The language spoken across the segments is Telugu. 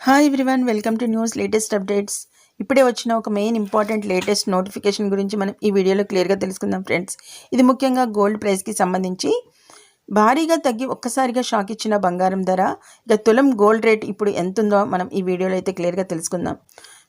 Hi everyone, welcome to news latest updates. ఇప్పుడే వచ్చిన ఒక మెయిన్ ఇంపార్టెంట్ లేటెస్ట్ నోటిఫికేషన్ గురించి మనం ఈ వీడియోలో క్లియర్గా తెలుసుకుందాం ఫ్రెండ్స్. ఇది ముఖ్యంగా గోల్డ్ ప్రైస్కి సంబంధించి భారీగా తగ్గి ఒక్కసారిగా షాక్ ఇచ్చిన బంగారం ధర, ఇక తులం గోల్డ్ రేట్ ఇప్పుడు ఎంత ఉందో మనం ఈ వీడియోలో అయితే క్లియర్గా తెలుసుకుందాం.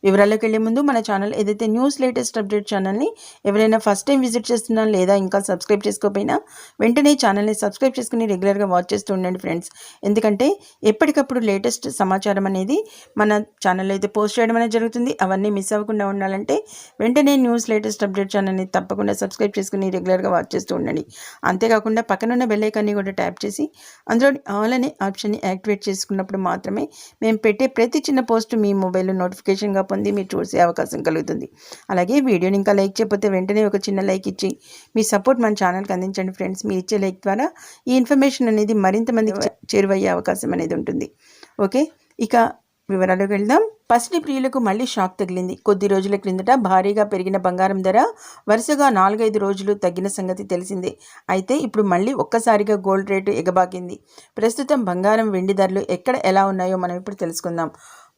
వివరాల్లోకి వెళ్ళే ముందు మన ఛానల్ ఏదైతే న్యూస్ లేటెస్ట్ అప్డేట్ ఛానల్ని ఎవరైనా ఫస్ట్ టైం విజిట్ చేస్తున్నా లేదా ఇంకా సబ్స్క్రైబ్ చేసుకోకపోయినా వెంటనే ఛానల్ని సబ్స్క్రైబ్ చేసుకుని రెగ్యులర్గా వాచ్ చేస్తూ ఉండండి ఫ్రెండ్స్. ఎందుకంటే ఎప్పటికప్పుడు లేటెస్ట్ సమాచారం అనేది మన ఛానల్లో అయితే పోస్ట్ చేయడం అనేది జరుగుతుంది. అవన్నీ మిస్ అవ్వకుండా ఉండాలంటే వెంటనే న్యూస్ లేటెస్ట్ అప్డేట్ ఛానల్ని తప్పకుండా సబ్స్క్రైబ్ చేసుకుని రెగ్యులర్గా వాచ్ చేస్తూ ఉండండి. అంతేకాకుండా పక్కనున్న బెల్ ఐకాన్ని కూడా ట్యాప్ చేసి అందులో ఆల్ అనే ఆప్షన్ని యాక్టివేట్ చేసుకున్నప్పుడు మాత్రమే మేము పెట్టే ప్రతి చిన్న పోస్ట్ మీ మొబైల్లో నోటిఫికేషన్గా పొంది మీరు చూసే అవకాశం కలుగుతుంది. అలాగే వీడియోని ఇంకా లైక్ చేయకపోతే వెంటనే ఒక చిన్న లైక్ ఇచ్చి మీ సపోర్ట్ మన ఛానల్కి అందించండి ఫ్రెండ్స్. మీరు ఇచ్చే లైక్ ద్వారా ఈ ఇన్ఫర్మేషన్ అనేది మరింత మందికి చేరువయ్యే అవకాశం అనేది ఉంటుంది. ఓకే, ఇక వివరాలకు వెళ్దాం. పసిడి ప్రియులకు మళ్ళీ షాక్ తగిలింది. కొద్ది రోజుల క్రిందట భారీగా పెరిగిన బంగారం ధర వరుసగా 4-5 రోజులు తగ్గిన సంగతి తెలిసిందే. అయితే ఇప్పుడు మళ్ళీ ఒక్కసారిగా గోల్డ్ రేటు ఎగబాకింది. ప్రస్తుతం బంగారం, వెండి ధరలు ఎక్కడ ఎలా ఉన్నాయో మనం ఇప్పుడు తెలుసుకుందాం.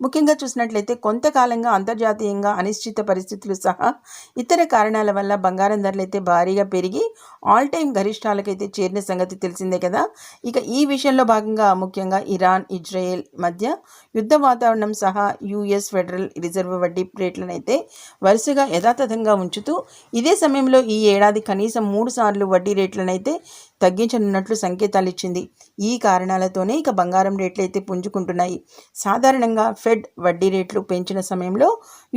ముఖ్యంగా చూసినట్లయితే కొంతకాలంగా అంతర్జాతీయంగా అనిశ్చిత పరిస్థితులు సహా ఇతర కారణాల వల్ల బంగారం ధరలు అయితే భారీగా పెరిగి ఆల్ టైమ్ గరిష్టాలకైతే చేరిన సంగతి తెలిసిందే కదా. ఇక ఈ విషయంలో భాగంగా ముఖ్యంగా ఇరాన్, ఇజ్రాయెల్ మధ్య యుద్ధ వాతావరణం సహా యుఎస్ ఫెడరల్ రిజర్వ్ వడ్డీ రేట్లను అయితే వరుసగా యథాతథంగా ఉంచుతూ ఇదే సమయంలో ఈ ఏడాది కనీసం 3 సార్లు వడ్డీ రేట్లను అయితే తగ్గించనున్నట్లు సంకేతాలు ఇచ్చింది. ఈ కారణాలతోనే ఇక బంగారం రేట్లు అయితే పుంజుకుంటున్నాయి. సాధారణంగా ఫెడ్ వడ్డీ రేట్లు పెంచిన సమయంలో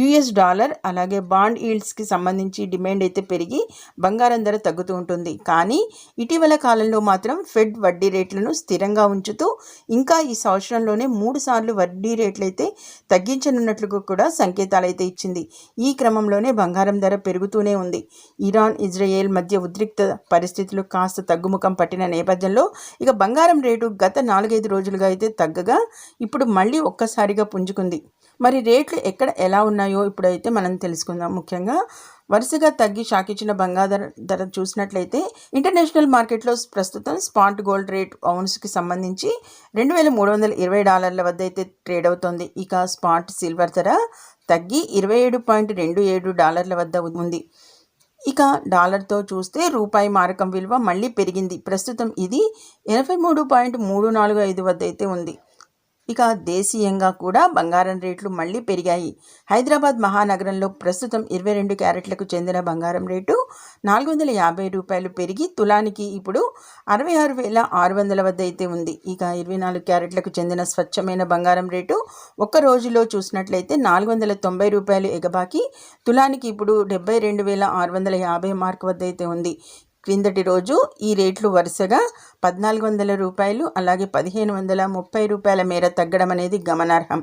యుఎస్ డాలర్ అలాగే బాండ్ ఈల్డ్స్కి సంబంధించి డిమాండ్ అయితే పెరిగి బంగారం ధర తగ్గుతూ ఉంటుంది. కానీ ఇటీవల కాలంలో మాత్రం ఫెడ్ వడ్డీ రేట్లను స్థిరంగా ఉంచుతూ ఇంకా ఈ సంవత్సరంలోనే 3 సార్లు వడ్డీ రేట్లు అయితే తగ్గించనున్నట్లు కూడా సంకేతాలు అయితే ఇచ్చింది. ఈ క్రమంలోనే బంగారం ధర పెరుగుతూనే ఉంది. ఇరాన్, ఇజ్రాయెల్ మధ్య ఉద్రిక్త పరిస్థితులు కాస్త తగ్గుముఖం పట్టిన నేపథ్యంలో ఇక బంగారం రేటు గత 4-5 రోజులుగా అయితే తగ్గగా ఇప్పుడు మళ్ళీ ఒక్కసారిగా పుంజుకుంది. మరి రేట్లు ఎక్కడ ఎలా ఉన్నాయో ఇప్పుడైతే మనం తెలుసుకుందాం. ముఖ్యంగా వరుసగా తగ్గి షాకిచ్చిన బంగారం ధర చూసినట్లయితే ఇంటర్నేషనల్ మార్కెట్లో ప్రస్తుతం స్పాట్ గోల్డ్ రేట్ ఔన్స్కి సంబంధించి $2,320 వద్ద అయితే ట్రేడ్ అవుతోంది. ఇక స్పాట్ సిల్వర్ ధర తగ్గి $27.27 వద్ద ఉంది. ఇక డాలర్తో చూస్తే రూపాయి మారకం విలువ మళ్ళీ పెరిగింది. ప్రస్తుతం ఇది 83.345 వద్ద అయితే ఉంది. ఇక దేశీయంగా కూడా బంగారం రేట్లు మళ్ళీ పెరిగాయి. హైదరాబాద్ మహానగరంలో ప్రస్తుతం 22 క్యారెట్లకు చెందిన బంగారం రేటు $450 పెరిగి తులానికి ఇప్పుడు 66,600 వద్ద అయితే ఉంది. ఇక 24 క్యారెట్లకు చెందిన స్వచ్ఛమైన బంగారం రేటు ఒక్క రోజులో చూసినట్లయితే $490 ఎగబాకి తులానికి ఇప్పుడు 72,650 మార్క్ వద్ద అయితే ఉంది. క్రిందటి రోజు ఈ రేట్లు వరుసగా $1,400 అలాగే $1,530 మేర తగ్గడం అనేది గమనార్హం.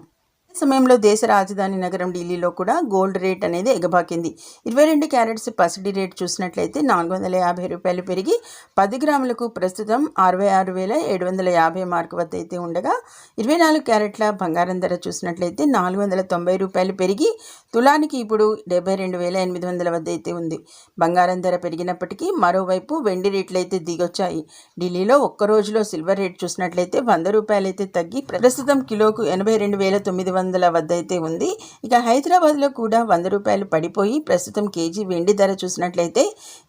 ఈ సమయంలో దేశ రాజధాని నగరం ఢిల్లీలో కూడా గోల్డ్ రేట్ అనేది ఎగబాకింది. 22 క్యారెట్స్ పసిడి రేట్ చూసినట్లయితే $450 పెరిగి 10 గ్రాములకు ప్రస్తుతం 66,750 మార్క్ వద్ద అయితే ఉండగా 24 క్యారెట్ల బంగారం ధర చూసినట్లయితే $490 పెరిగి తులానికి ఇప్పుడు 72,800 వద్ద అయితే ఉంది. బంగారం ధర పెరిగినప్పటికీ మరోవైపు వెండి రేట్లు అయితే దిగొచ్చాయి. ఢిల్లీలో ఒక్క రోజులో సిల్వర్ రేట్ చూసినట్లయితే $100 అయితే తగ్గి ప్రస్తుతం కిలోకు 82,900 వద్ద అయితే ఉంది. ఇక హైదరాబాద్లో కూడా $100 పడిపోయి ప్రస్తుతం కేజీ వెండి ధర చూసినట్లయితే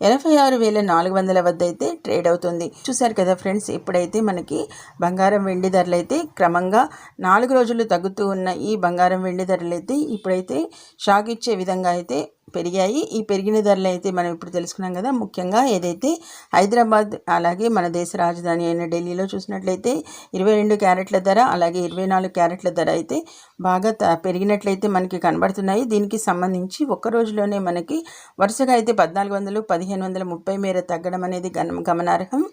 86,400 వద్ద అయితే ట్రేడ్ అవుతుంది. చూసారు కదా ఫ్రెండ్స్, ఇప్పుడైతే మనకి బంగారం, వెండి ధరలు అయితే క్రమంగా 4 రోజులు తగ్గుతూ ఉన్న ఈ బంగారం, వెండి ధరలు అయితే ఇప్పుడైతే షాక్ ఇచ్చే విధంగా అయితే పెరిగాయి. ఈ పెరిగిన ధరలు అయితే మనం ఇప్పుడు తెలుసుకున్నాం కదా. ముఖ్యంగా ఏదైతే హైదరాబాద్ అలాగే మన దేశ రాజధాని అయిన ఢిల్లీలో చూసినట్లయితే 22 క్యారెట్ల ధర అలాగే 24 క్యారెట్ల ధర అయితే బాగా పెరిగినట్లయితే మనకి కనబడుతున్నాయి. దీనికి సంబంధించి ఒక్క రోజులోనే మనకి వరుసగా అయితే 1,400, 1,530 మేర తగ్గడం అనేది గమనార్హం.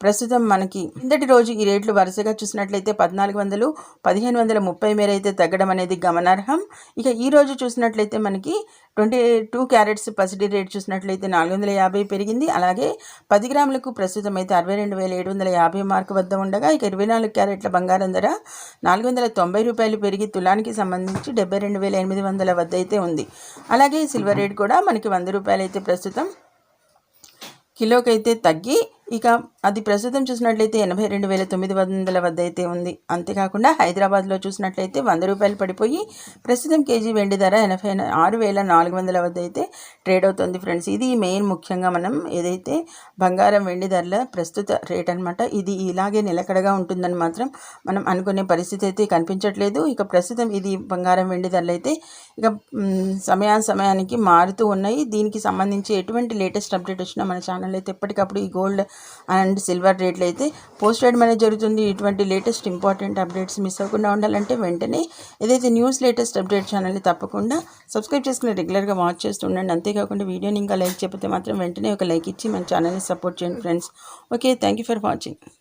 ప్రస్తుతం మనకి కిందటి రోజు ఈ రేట్లు వరుసగా చూసినట్లయితే 1,400, 1,530 మేర అయితే తగ్గడం అనేది గమనార్హం. ఇక ఈ రోజు చూసినట్లయితే మనకి 22 క్యారెట్స్ పసిడి రేట్ చూసినట్లయితే 450 పెరిగింది. అలాగే 10 గ్రాములకు ప్రస్తుతం అయితే 62,750 మార్క్ వద్ద ఉండగా ఇక 24 క్యారెట్ల బంగారం ధర $490 పెరిగి తులానికి సంబంధించి 72,800 వద్ద అయితే ఉంది. అలాగే సిల్వర్ రేట్ కూడా మనకి $100 అయితే ప్రస్తుతం కిలోకి అయితే తగ్గి ఇక అది ప్రస్తుతం చూసినట్లయితే 82,900 వద్ద అయితే ఉంది. అంతేకాకుండా హైదరాబాద్లో చూసినట్లయితే 100 రూపాయలు పడిపోయి ప్రస్తుతం కేజీ వెండి ధర 86,400 వద్ద అయితే ట్రేడ్ అవుతుంది ఫ్రెండ్స్. ఇది మెయిన్ ముఖ్యంగా మనం ఏదైతే బంగారం వెండి ధరల ప్రస్తుత రేట్ అనమాట. ఇది ఇలాగే నిలకడగా ఉంటుందని మాత్రం మనం అనుకునే పరిస్థితి అయితే కనిపించట్లేదు. ఇక ప్రస్తుతం ఇది బంగారం వెండి ధరలు అయితే ఇక సమయానికి మారుతూ ఉన్నాయి. దీనికి సంబంధించి ఎటువంటి లేటెస్ట్ అప్డేట్ వచ్చినా మన ఛానల్ అయితే ఎప్పటికప్పుడు ఈ గోల్డ్ అండ్ సిల్వర్ రేట్లు అయితే పోస్ట్ చేయడం అనేది జరుగుతుంది. ఇటువంటి లేటెస్ట్ ఇంపార్టెంట్ అప్డేట్స్ మిస్ అవ్వకుండా ఉండాలంటే వెంటనే ఏదైతే న్యూస్ లేటెస్ట్ అప్డేట్ ఛానల్ని తప్పకుండా సబ్స్క్రైబ్ చేసుకుని రెగ్యులర్గా వాచ్ చేస్తూ ఉండండి. అంతేకాకుండా వీడియోని ఇంకా లైక్ చేయకపోతే మాత్రం వెంటనే ఒక లైక్ ఇచ్చి మన ఛానల్ని సపోర్ట్ చేయండి friends. Okay, thank you for watching.